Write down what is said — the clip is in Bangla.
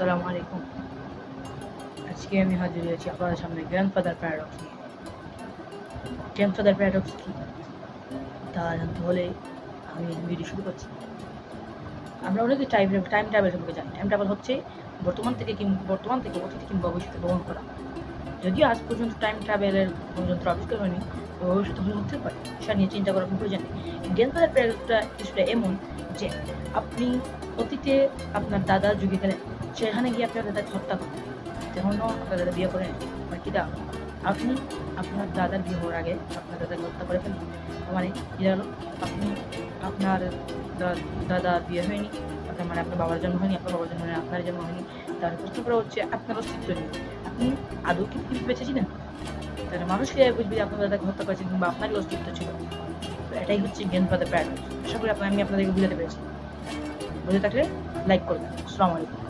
আসসালামু আলাইকুম। আজকে আমি হাজির হয়েছি আপনাদের সামনে গ্র্যান্ডফাদার প্যারাডক্স নিয়ে। গ্র্যান্ডফাদার প্যারাডক্স কি তা জানতে হলে আমি ভিডিও শুরু করছি। আমরা অনেকে টাইম ট্রাভেল সম্পর্কে জানি। টাইম ট্রাভেল হচ্ছে বর্তমান থেকে অতীতে কিংবা ভবিষ্যতে ভ্রমণ করা। যদিও আজ পর্যন্ত টাইম ট্রাভেলের কোনো যন্ত্র আবিষ্কার হয়নি, ভবিষ্যতে হতে পারে, সেটা নিয়ে চিন্তা করার কোনো প্রয়োজন নেই। গ্র্যান্ডফাদার প্যারাডক্সটা কিছুটা এমন যে আপনি অতীতে আপনার দাদার যুগে গেলেন, সেখানে গিয়ে আপনার দাদাকে হত্যা করেন, তখনও আপনার দাদা বিয়ে করেন কিনা আপনি আপনার দাদার বিয়ে হওয়ার আগে আপনার দাদাকে হত্যা করে ফেলেন। মানে কি হলো, আপনি আপনার দাদা বিয়ে হয়নি, আপনার মানে আপনার বাবার জন্ম হয়নি, আপনার বাবার জন্ম হয়নি, আপনার জন্ম হয়নি। তার প্রশ্ন করা হচ্ছে আপনার অস্তিত্ব নেই, আপনি আদৌ কি পৃথিবীতে বেঁচে ছিলেন? তাহলে মানুষ কিভাবে বুঝবে যে আপনার দাদাকে হত্যা করেছেন কিংবা আপনারই অস্তিত্ব ছিল? তো এটাই হচ্ছে গ্র্যান্ডফাদার প্যারাডক্স। আশা করি আমি আপনাদেরকে বুঝাতে পেরেছি। বুঝে থাকলে লাইক করবেন। আসসালামু আলাইকুম।